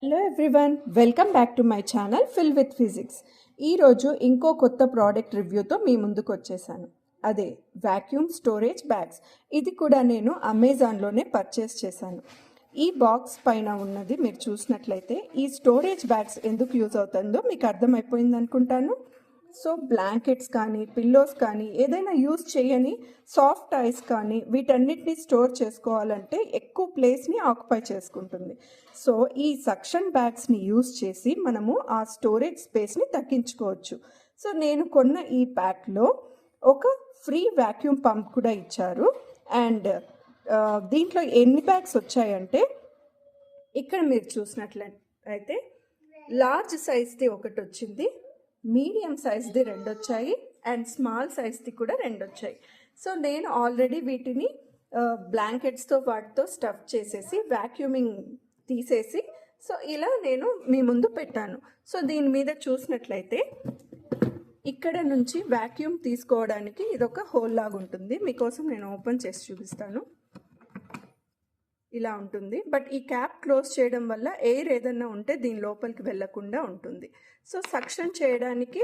Hello everyone, welcome back to my channel fill with physics. ఈరోజు ఇంకో కొత్త product రివ్యూతో మీ ముందుకు వచ్చేసాను. అదే వ్యాక్యూమ్ స్టోరేజ్ బ్యాగ్స్. ఇది కూడా నేను అమెజాన్లోనే పర్చేస్ చేశాను. ఈ బాక్స్ పైన ఉన్నది మీరు చూసినట్లయితే ఈ స్టోరేజ్ బ్యాగ్స్ ఎందుకు యూజ్ అవుతుందో మీకు అర్థమైపోయింది అనుకుంటాను. సో బ్లాంకెట్స్ కానీ పిల్లోస్ కానీ ఏదైనా యూజ్ చేయని సాఫ్ట్ టాయ్స్ కానీ వీటన్నిటిని స్టోర్ చేసుకోవాలంటే ఎక్కువ ప్లేస్ని ఆక్యుపై చేసుకుంటుంది. సో ఈ సక్షన్ బ్యాగ్స్ని యూజ్ చేసి మనము ఆ స్టోరేజ్ స్పేస్ని తగ్గించుకోవచ్చు. సో నేను కొన్న ఈ ప్యాక్లో ఒక ఫ్రీ వ్యాక్యూమ్ పంప్ కూడా ఇచ్చారు. అండ్ దీంట్లో ఎన్ని బ్యాగ్స్ వచ్చాయంటే ఇక్కడ మీరు చూసినట్లయితే లార్జ్ సైజ్ది ఒకటి వచ్చింది, మీడియం సైజ్ది 2 వచ్చాయి, అండ్ స్మాల్ సైజ్ది కూడా 2 వచ్చాయి. సో నేను ఆల్రెడీ వీటిని బ్లాంకెట్స్తో వాటితో స్టఫ్ చేసేసి వ్యాక్యూమింగ్ తీసేసి సో ఇలా నేను మీ ముందు పెట్టాను. సో దీని మీద చూసినట్లయితే ఇక్కడ నుంచి వ్యాక్యూమ్ తీసుకోవడానికి ఇదొక హోల్ లాగా ఉంటుంది. మీకోసం నేను ఓపెన్ చేసి చూపిస్తాను. ఇలా ఉంటుంది. బట్ ఈ క్యాప్ క్లోజ్ చేయడం వల్ల ఎయిర్ ఏదన్నా ఉంటే దీని లోపలికి వెళ్ళకుండా ఉంటుంది. సో సక్షన్ చేయడానికి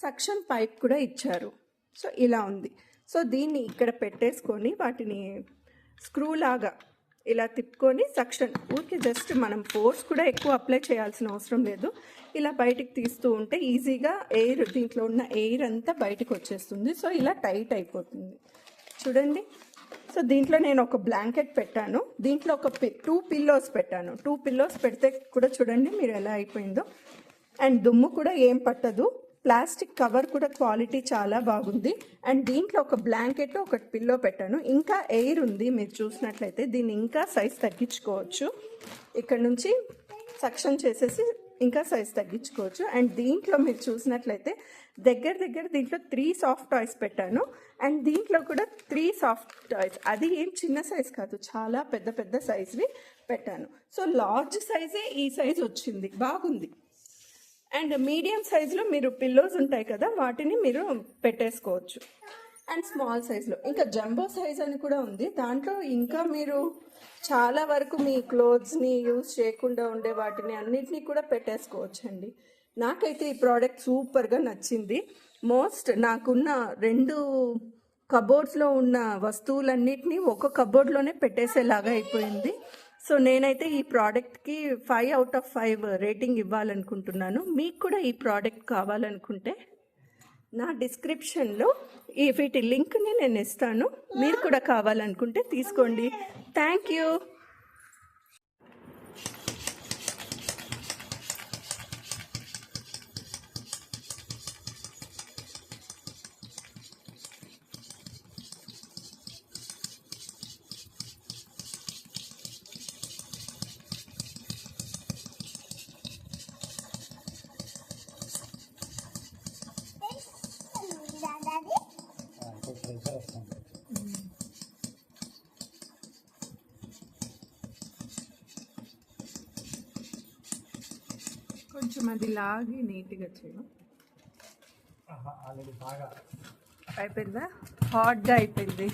సక్షన్ పైప్ కూడా ఇచ్చారు. సో ఇలా ఉంది. సో దీన్ని ఇక్కడ పెట్టేసుకొని వాటిని స్క్రూ లాగా ఇలా తిప్పుకొని సక్షన్ ఊరికి జస్ట్ మనం ఫోర్స్ కూడా ఎక్కువ అప్లై చేయాల్సిన అవసరం లేదు. ఇలా బయటికి తీస్తూ ఉంటే ఈజీగా ఎయిర్, దీంట్లో ఉన్న ఎయిర్ అంతా బయటకు వచ్చేస్తుంది. సో ఇలా టైట్ అయిపోతుంది చూడండి. సో దీంట్లో నేను ఒక బ్లాంకెట్ పెట్టాను, దీంట్లో ఒక 2 పిల్లోస్ పెట్టాను. 2 పిల్లోస్ పెడితే కూడా చూడండి మీరు ఎలా అయిపోయిందో. అండ్ దుమ్ము కూడా ఏం పట్టదు. ప్లాస్టిక్ కవర్ కూడా క్వాలిటీ చాలా బాగుంది. అండ్ దీంట్లో ఒక బ్లాంకెట్ ఒక పిల్లో పెట్టాను. ఇంకా ఎయిర్ ఉంది, మీరు చూసినట్లయితే దీన్ని ఇంకా సైజ్ తగ్గించుకోవచ్చు. ఇక్కడ నుంచి సక్షన్ చేసేసి ఇంకా సైజ్ తగ్గించుకోవచ్చు. అండ్ దీంట్లో మీరు చూసినట్లయితే దగ్గర దీంట్లో 3 సాఫ్ట్ టాయ్స్ పెట్టాను. అండ్ దీంట్లో కూడా 3 సాఫ్ట్ టాయ్స్, అది ఏం చిన్న సైజ్ కాదు, చాలా పెద్ద సైజ్వి పెట్టాను. సో లార్జ్ సైజే ఈ సైజ్ వచ్చింది, బాగుంది. అండ్ మీడియం సైజులో మీరు పిల్లోస్ ఉంటాయి కదా, వాటిని మీరు పెట్టేసుకోవచ్చు. అండ్ స్మాల్ సైజులో ఇంకా జంబో సైజ్ అని కూడా ఉంది. దాంట్లో ఇంకా మీరు చాలా వరకు మీ క్లోత్స్ని యూజ్ చేయకుండా ఉండే వాటిని అన్నిటినీ కూడా పెట్టేసుకోవచ్చు అండి. నాకైతే ఈ ప్రోడక్ట్ సూపర్గా నచ్చింది. నాకున్న 2 కబోర్డ్స్లో ఉన్న వస్తువులన్నిటినీ ఒక కబోర్డ్లోనే పెట్టేసేలాగా అయిపోయింది. సో నేనైతే ఈ ప్రోడక్ట్కి 5 out of 5 రేటింగ్ ఇవ్వాలనుకుంటున్నాను. మీకు కూడా ఈ ప్రోడక్ట్ కావాలనుకుంటే నా డిస్క్రిప్షన్లో వీటి లింక్ని నేను ఇస్తాను. మీరు కూడా కావాలనుకుంటే తీసుకోండి. Thank you. కొంచెం అది లాగి నీట్గా చేయను. అయిపోయిందా? హాట్గా అయిపోయింది.